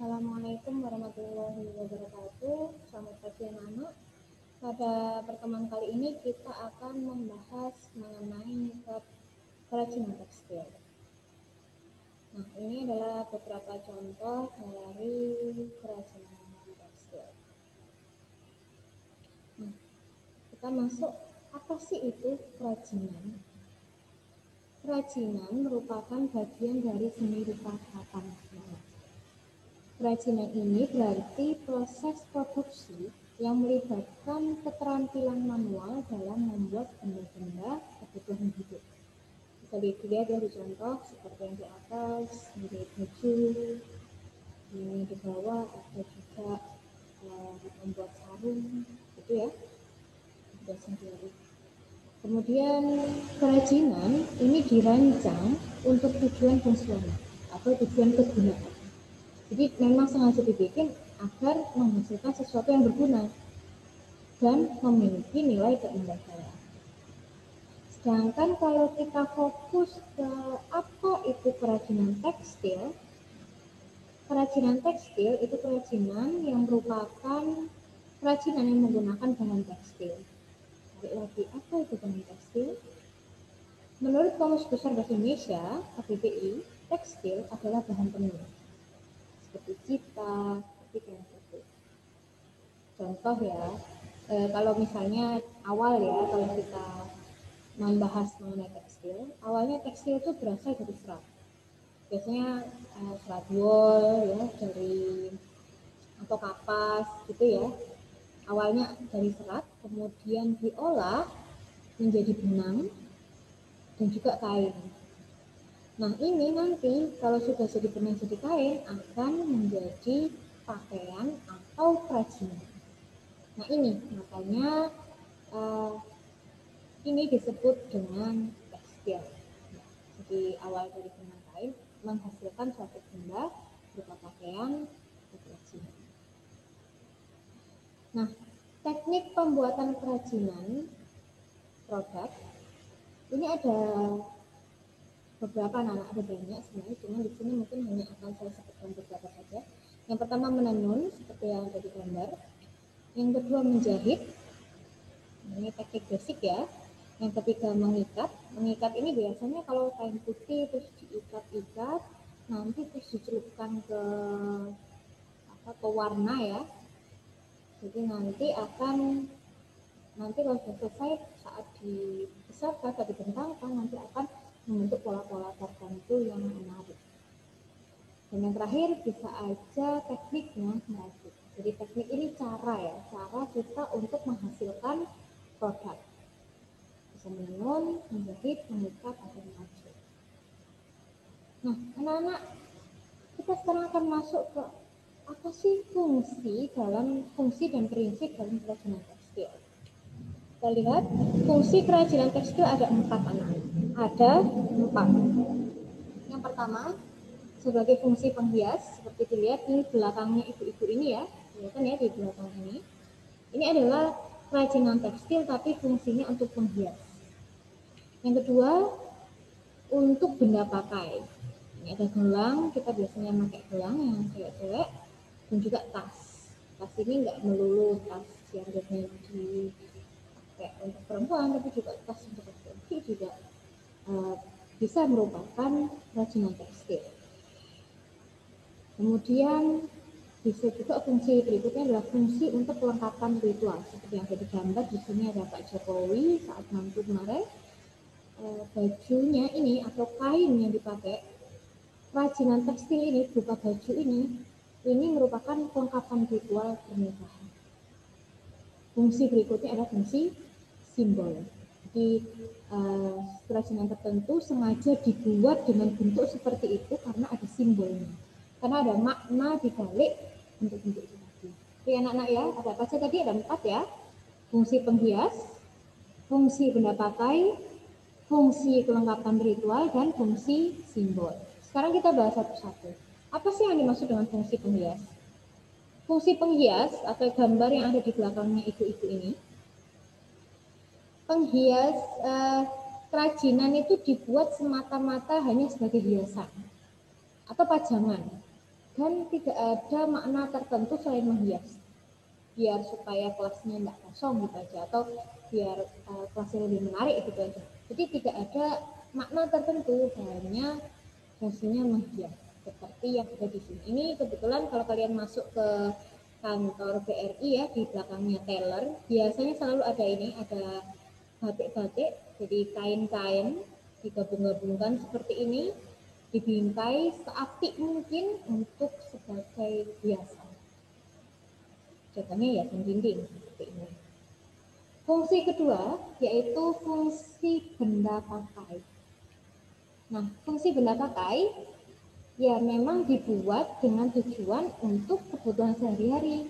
Assalamualaikum warahmatullahi wabarakatuh. Selamat pagi anak-anak. Pada pertemuan kali ini kita akan membahas mengenai kerajinan tekstil. Nah, ini adalah beberapa contoh dari kerajinan tekstil. Nah, kita masuk, apa sih itu kerajinan? Kerajinan merupakan bagian dari seni rupa keraton. Kerajinan ini berarti proses produksi yang melibatkan keterampilan manual dalam membuat benda-benda kebutuhan hidup. Bisa dilihat dari contoh seperti yang di atas, mirip baju, ini di bawah ada juga membuat sarung, gitu ya, buat sendiri. Kemudian kerajinan ini dirancang untuk tujuan fungsional atau tujuan kegunaan. Jadi memang sengaja dibikin agar menghasilkan sesuatu yang berguna dan memiliki nilai keindahan. Sedangkan kalau kita fokus ke apa itu kerajinan tekstil itu kerajinan yang merupakan kerajinan yang menggunakan bahan tekstil. Balik lagi, apa itu bahan tekstil? Menurut Kamus Besar Bahasa Indonesia, KBBI, tekstil adalah bahan tenun seperti cita, seperti kayak gitu. Contoh ya, kalau misalnya awal ya, kalau kita membahas mengenai tekstil, awalnya tekstil itu berasal dari serat. Biasanya serat wol ya, dari atau kapas gitu ya. Awalnya dari serat, kemudian diolah menjadi benang dan juga kain. Nah, ini nanti kalau sudah jadi benang jadi kain akan menjadi pakaian atau kerajinan. Nah, ini makanya ini disebut dengan tekstil. Nah, jadi awal dari benang kain menghasilkan suatu benda berupa pakaian atau kerajinan. Nah, teknik pembuatan kerajinan produk ini ada beberapa, ada banyak sebenarnya, cuma di sini mungkin hanya akan saya sebutkan beberapa saja. Yang pertama menenun seperti yang ada di gambar. Yang kedua menjahit, ini teknik basic ya. Yang ketiga mengikat. Mengikat ini biasanya kalau kain putih terus diikat-ikat, nanti terus dicelupkan ke warna ya. Jadi nanti kalau sudah selesai saat dibesarkan atau dibentangkan nanti akan membentuk pola-pola tertentu yang menarik. Dan yang terakhir bisa aja tekniknya merajut. Jadi teknik ini cara kita untuk menghasilkan produk. Bisa menenun, menjahit, mengikat, atau merajut. Nah, anak-anak, kita sekarang akan masuk ke apa sih fungsi dan prinsip dalam kerajinan tekstil. Kita lihat, fungsi kerajinan tekstil ada 4 anak. Ada 4. Yang pertama, sebagai fungsi penghias, seperti dilihat di belakangnya ibu-ibu ini ya, kelihatan ya di belakang ini. Ini adalah kerajinan tekstil tapi fungsinya untuk penghias. Yang kedua, untuk benda pakai. Ini ada gelang, kita biasanya pakai gelang yang cewek-cewek, dan juga tas. Tas ini nggak melulu tas yang biasanya dipakai untuk perempuan, tapi juga tas untuk laki-laki juga bisa merupakan kerajinan tekstil. Kemudian bisa juga fungsi berikutnya adalah fungsi untuk kelengkapan ritual. Seperti yang ada di gambar, di sini ada Pak Jokowi saat mantu kemarin. Bajunya ini atau kain yang dipakai, kerajinan tekstil ini berupa baju ini merupakan kelengkapan ritual pernikahan. Fungsi berikutnya adalah fungsi simbol. Jadi kerajinan tertentu sengaja dibuat dengan bentuk seperti itu karena ada simbolnya. Karena ada makna di balik bentuk-bentuk itu tadi. Oke anak-anak ya, ada apa saja tadi? Ada 4 ya. Fungsi penghias, fungsi benda pakai, fungsi kelengkapan ritual, dan fungsi simbol. Sekarang kita bahas satu-satu. Apa sih yang dimaksud dengan fungsi penghias? Fungsi penghias atau gambar yang ada di belakangnya ibu-ibu ini, penghias kerajinan itu dibuat semata-mata hanya sebagai hiasan atau pajangan. dan tidak ada makna tertentu selain menghias, biar supaya kelasnya tidak kosong gitu aja, atau biar kelasnya lebih menarik gitu aja. Jadi tidak ada makna tertentu, hanya fungsinya menghias seperti yang ada di sini. Ini kebetulan kalau kalian masuk ke kantor BRI ya, di belakangnya teller biasanya selalu ada ini, ada batik-batik, jadi kain-kain digabung-gabungkan seperti ini, dibingkai seapik mungkin untuk sebagai hiasan. Contohnya ya dinding seperti ini. Fungsi kedua yaitu fungsi benda pakai. Nah, fungsi benda pakai ya memang dibuat dengan tujuan untuk kebutuhan sehari-hari.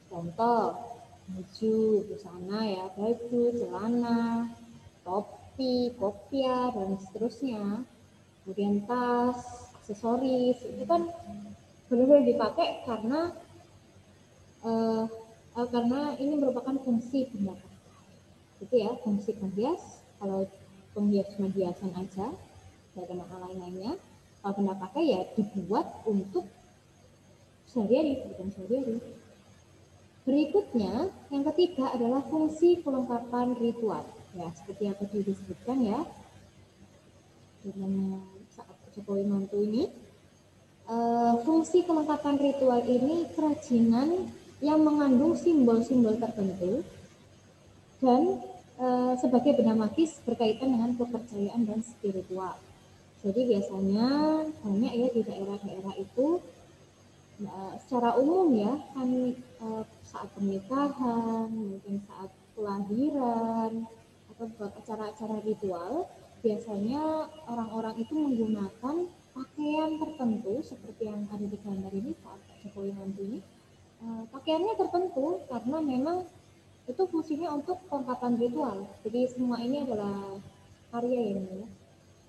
Contoh, baju, busana ya, baju, celana, topi, kopiah, dan seterusnya. Kemudian tas, aksesoris, itu kan benar-benar dipakai karena ini merupakan fungsi benda pakai. Itu ya, fungsi penghias. Kalau penghias cuma hiasan aja, tidak ada makna lain-lainnya. Kalau benda pakai ya dibuat untuk sehari-hari, kebutuhan sehari-hari. Berikutnya, yang ketiga adalah fungsi kelengkapan ritual. Ya, seperti yang tadi disebutkan ya, dengan saat Jokowi mantu ini, fungsi kelengkapan ritual ini kerajinan yang mengandung simbol-simbol tertentu dan sebagai benda magis berkaitan dengan kepercayaan dan spiritual. Jadi biasanya banyak ya di daerah-daerah itu secara umum ya kan saat pernikahan, mungkin saat kelahiran atau buat acara-acara ritual, biasanya orang-orang itu menggunakan pakaian tertentu seperti yang ada di gambar ini saat Pak Jokowi mantu ini. Pakaiannya tertentu karena memang itu fungsinya untuk kelengkapan ritual. Jadi semua ini adalah karya ini ya.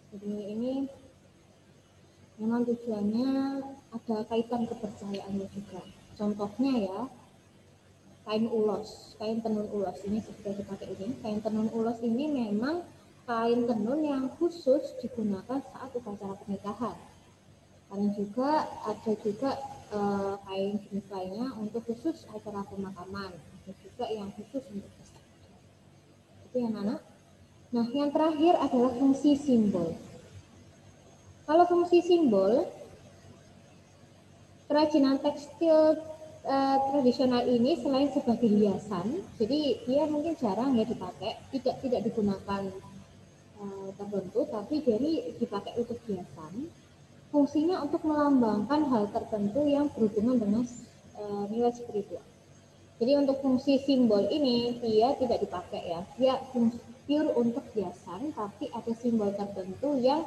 Jadi ini memang tujuannya ada kaitan kepercayaannya juga. Contohnya ya, kain ulos, kain tenun ulos ini sudah dipakai ini. Kain tenun ulos ini memang kain tenun yang khusus digunakan saat upacara pernikahan. Karena juga ada juga kain jenis lainnya untuk khusus acara pemakaman, ada juga yang khusus untuk pesta. Itu yang anak. Nah, yang terakhir adalah fungsi simbol. Kalau fungsi simbol, kerajinan tekstil tradisional ini selain sebagai hiasan, jadi dia mungkin jarang ya dipakai, tidak digunakan tertentu, tapi jadi dipakai untuk hiasan. Fungsinya untuk melambangkan hal tertentu yang berhubungan dengan nilai spiritual. Jadi untuk fungsi simbol ini dia tidak dipakai ya, dia pure untuk hiasan, tapi ada simbol tertentu yang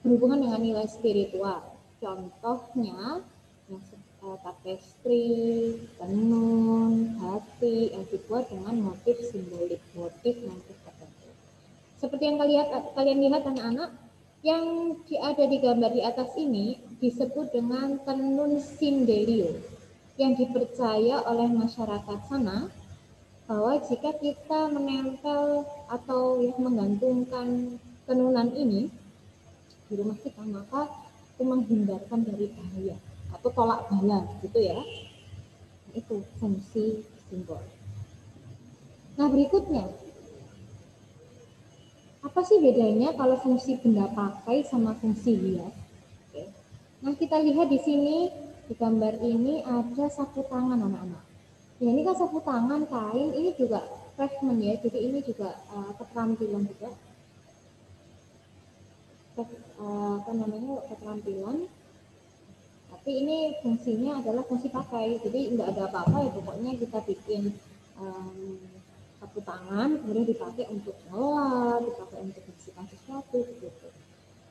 berhubungan dengan nilai spiritual. Contohnya yang tapestri, tenun, batik yang dibuat dengan motif simbolik, motif tertentu. Seperti yang kalian lihat anak-anak, yang ada di gambar di atas ini disebut dengan tenun Sindelio, yang dipercaya oleh masyarakat sana bahwa jika kita menempel atau menggantungkan tenunan ini di rumah kita, maka itu menghindarkan dari bahaya atau tolak bala gitu ya. Itu fungsi simbol. Nah, berikutnya, apa sih bedanya kalau fungsi benda pakai sama fungsi hias? Oke. Nah, kita lihat di sini di gambar ini ada sapu tangan anak-anak. Ya, ini kan sapu tangan kain, ini juga craftsman ya, jadi ini juga keterampilan juga. Keterampilan. Tapi ini fungsinya adalah fungsi pakai, jadi nggak ada apa-apa ya, pokoknya kita bikin sapu tangan, kemudian dipakai untuk ngelap, dipakai untuk bersihkan sesuatu gitu.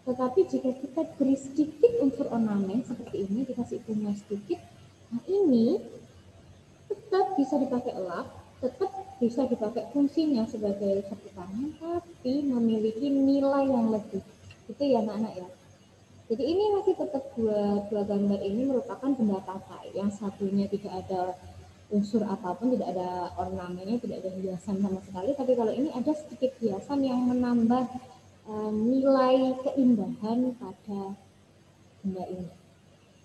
Tetapi jika kita beri sedikit unsur ornamen seperti ini, dikasih bunga sedikit, nah ini tetap bisa dipakai lap, tetap bisa dipakai fungsinya sebagai sapu tangan, tapi memiliki nilai yang lebih. Itu ya anak-anak ya. Jadi ini masih tetap dua gambar ini merupakan benda pakai. Yang satunya tidak ada unsur apapun, tidak ada ornamennya, tidak ada hiasan sama sekali. Tapi kalau ini ada sedikit hiasan yang menambah nilai keindahan pada benda ini.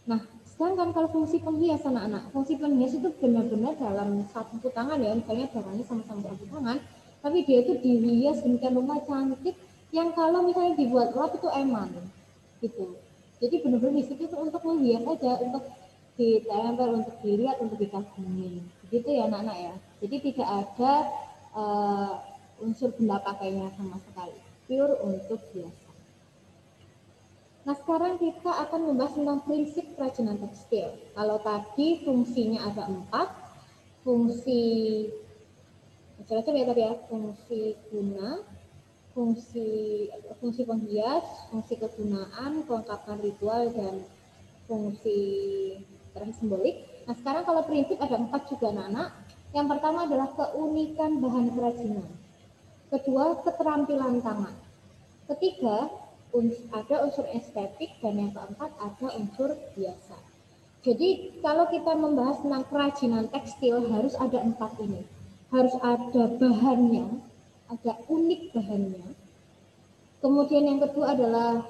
Nah, Sedangkan kalau fungsi penghias anak-anak, fungsi penghias itu benar-benar dalam satu tangan ya, misalnya barangnya sama-sama satu tangan, tapi dia itu dihias demikian rupa cantik yang kalau misalnya dibuat lap itu eman gitu. Jadi benar-benar di situ untuk menghias aja, untuk ditempel, untuk dilihat, untuk dikagumi. Begitu ya anak-anak ya. Jadi tidak ada unsur benda pakainya sama sekali, pure untuk hias. Nah, sekarang kita akan membahas tentang prinsip kerajinan tekstil. Kalau tadi fungsinya ada 4, fungsi ya tadi ya, fungsi guna, fungsi penghias, fungsi kegunaan, kelengkapan ritual, dan fungsi simbolik. Nah, sekarang kalau prinsip ada 4 juga anak-anak. Yang pertama adalah keunikan bahan kerajinan. Kedua, keterampilan tangan. Ketiga, ada unsur estetik, dan yang keempat ada unsur biasa. Jadi kalau kita membahas tentang kerajinan tekstil harus ada 4 ini. Harus ada bahannya, ada unik bahannya. Kemudian yang kedua adalah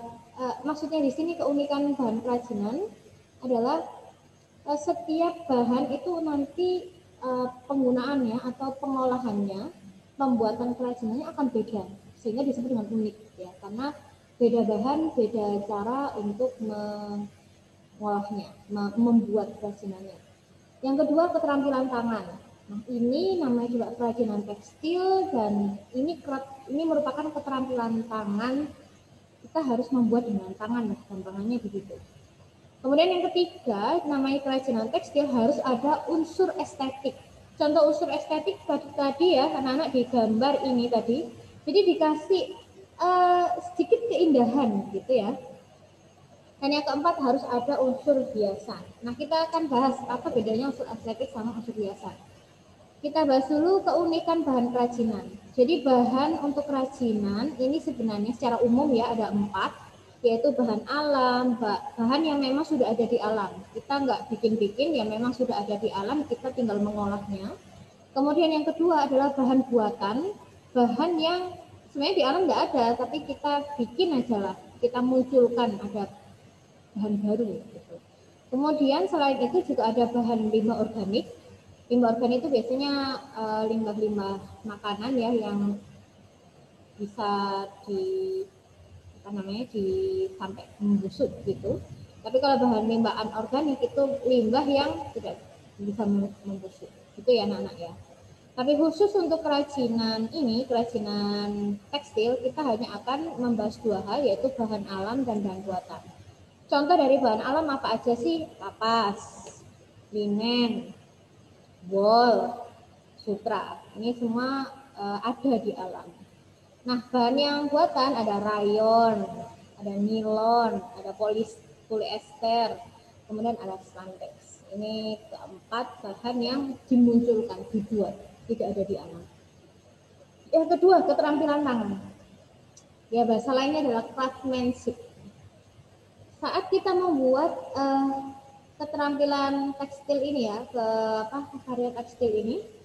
maksudnya di sini keunikan bahan kerajinan adalah setiap bahan itu nanti penggunaannya atau pengolahannya, pembuatan kerajinannya akan beda, sehingga disebut dengan unik ya, karena beda bahan, beda cara untuk mengolahnya, membuat kerajinannya. Yang kedua, keterampilan tangan. Nah, ini namanya juga kerajinan tekstil, dan ini merupakan keterampilan tangan. Kita harus membuat dengan tangan, gampangannya begitu. Kemudian yang ketiga, namanya kerajinan tekstil harus ada unsur estetik. Contoh unsur estetik tadi ya, anak-anak di gambar ini tadi. Jadi dikasih sedikit keindahan gitu ya. Dan yang keempat harus ada unsur hiasan. Nah, kita akan bahas apa bedanya unsur estetik sama unsur hiasan. Kita bahas dulu keunikan bahan kerajinan. Jadi bahan untuk kerajinan ini sebenarnya secara umum ya ada 4, yaitu bahan alam, bahan yang memang sudah ada di alam. Kita nggak bikin-bikin, ya memang sudah ada di alam, kita tinggal mengolahnya. Kemudian yang kedua adalah bahan buatan, bahan yang sebenarnya di alam nggak ada, tapi kita bikin aja lah, kita munculkan ada bahan baru gitu. Kemudian selain itu juga ada bahan limbah organik. Limbah organik itu biasanya limbah-limbah makanan ya yang bisa sampai membusuk gitu. Tapi kalau bahan limbah anorganik itu limbah yang tidak bisa membusuk. Itu ya anak-anak ya. Tapi khusus untuk kerajinan tekstil, kita hanya akan membahas 2 hal, yaitu bahan alam dan bahan buatan. Contoh dari bahan alam apa aja sih? Kapas, linen, wol, sutra. Ini semua ada di alam. Nah, bahan yang buatan ada rayon, ada nilon, ada polyester, kemudian ada spandex. Ini keempat bahan yang dimunculkan, dibuat, tidak ada di alam. Yang kedua, keterampilan tangan. Ya, bahasa lainnya adalah craftsmanship. Saat kita membuat keterampilan tekstil ini ya, karya tekstil ini,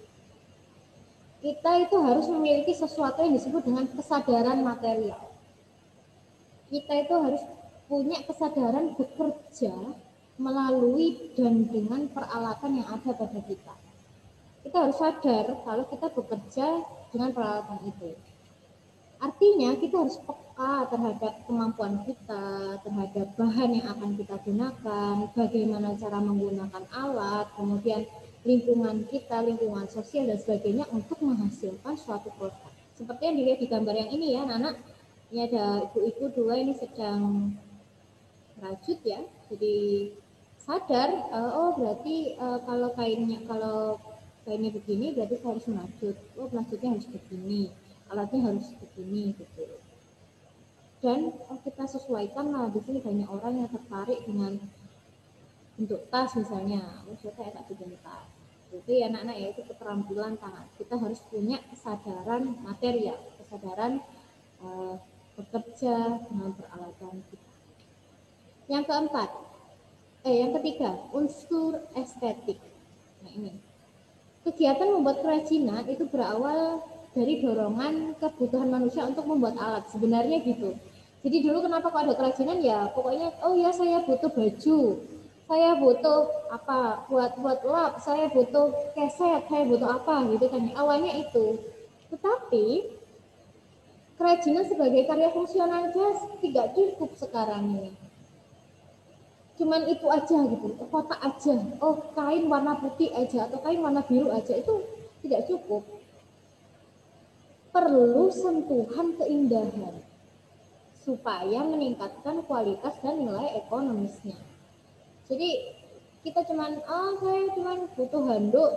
kita itu harus memiliki sesuatu yang disebut dengan kesadaran material. Kita itu harus punya kesadaran bekerja melalui dan dengan peralatan yang ada pada kita. Kita harus sadar kalau kita bekerja dengan peralatan itu. Artinya kita harus peka terhadap kemampuan kita, terhadap bahan yang akan kita gunakan, bagaimana cara menggunakan alat, kemudian lingkungan kita, lingkungan sosial dan sebagainya untuk menghasilkan suatu produk. Seperti yang dilihat di gambar yang ini ya, anak-anak. Ini ada ibu-ibu 2 ini sedang merajut ya. Jadi sadar, oh berarti kalau kainnya begini berarti saya harus merajut. Oh merajutnya harus begini, alatnya harus begini gitu. Dan kita sesuaikan lah, di sini banyak orang yang tertarik dengan bentuk tas misalnya, saya tak bikin tas. Itu ya anak-anak ya, itu keterampilan tangan. Kita harus punya kesadaran material, kesadaran bekerja dengan peralatan kita. Yang ketiga, unsur estetik. Nah ini, kegiatan membuat kerajinan itu berawal dari dorongan kebutuhan manusia untuk membuat alat. Sebenarnya gitu. Jadi dulu kenapa kok ada kerajinan ya, pokoknya oh ya saya butuh baju, saya butuh apa buat lap, saya butuh keset, saya butuh apa gitu kan. Awalnya itu. Tetapi kerajinan sebagai karya fungsional aja tidak cukup sekarang ini. Cuman itu aja gitu, kotak aja, oh kain warna putih aja atau kain warna biru aja itu tidak cukup. Perlu sentuhan keindahan supaya meningkatkan kualitas dan nilai ekonomisnya. Jadi kita cuman saya cuman butuh handuk,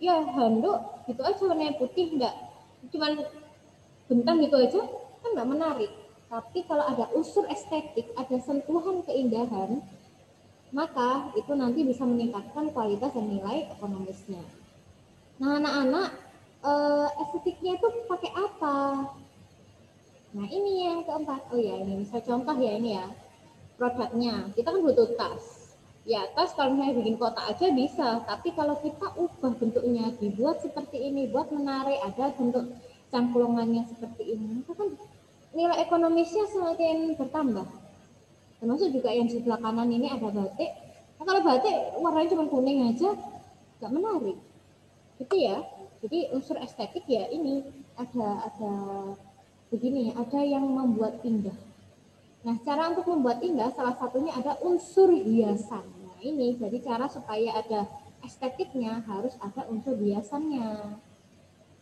ya handuk gitu aja warnanya putih, enggak cuman bentang gitu aja kan nggak menarik. Tapi kalau ada unsur estetik, ada sentuhan keindahan, maka itu nanti bisa meningkatkan kualitas dan nilai ekonomisnya. Nah anak-anak estetiknya itu pakai apa? Nah ini yang keempat. Oh ya ini saya contoh ya ini ya produknya. Kita kan butuh tas. Ya tas kalau misalnya bikin kotak aja bisa. Tapi kalau kita ubah bentuknya dibuat seperti ini, buat menarik, ada bentuk cangklongannya seperti ini, maka kan nilai ekonomisnya semakin bertambah. Termasuk juga yang di sebelah kanan ini ada batik. Nah, kalau batik warnanya cuma kuning aja, nggak menarik. Gitu ya. Jadi unsur estetik ya ini ada begini, ada yang membuat indah. Nah, cara untuk membuat indah salah satunya ada unsur hiasan. Nah, ini jadi cara supaya ada estetiknya harus ada unsur hiasannya.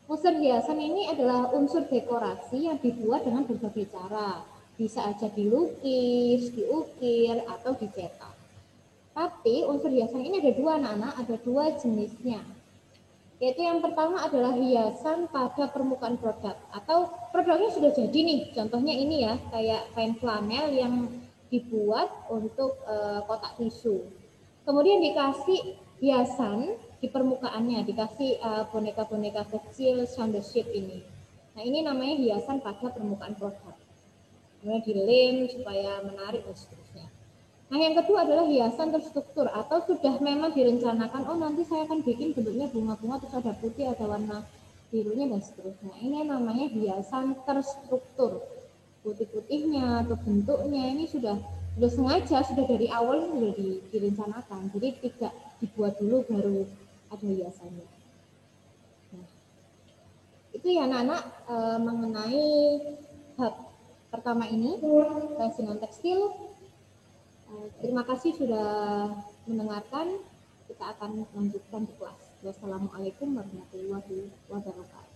Unsur hiasan ini adalah unsur dekorasi yang dibuat dengan berbagai cara. Bisa aja dilukis, diukir, atau dicetak. Tapi unsur hiasan ini ada dua anak-anak, ada dua jenisnya. Yaitu yang pertama adalah hiasan pada permukaan produk atau produknya sudah jadi nih, contohnya ini ya kayak kain flanel yang dibuat untuk kotak tisu, kemudian dikasih hiasan di permukaannya, dikasih boneka-boneka kecil sound shape ini. Nah ini namanya hiasan pada permukaan produk, kemudian dilem supaya menarik dan seterusnya. Nah yang kedua adalah hiasan terstruktur atau sudah memang direncanakan, oh nanti saya akan bikin bentuknya bunga-bunga terus ada putih, ada warna birunya dan seterusnya. Ini namanya hiasan terstruktur. Putih-putihnya atau bentuknya ini sudah sengaja, sudah dari awal sudah direncanakan. Jadi tidak dibuat dulu baru ada hiasannya. Nah, itu ya anak-anak mengenai bab pertama ini, kerajinan tekstil. Terima kasih sudah mendengarkan. Kita akan lanjutkan di kelas. Wassalamualaikum warahmatullahi wabarakatuh.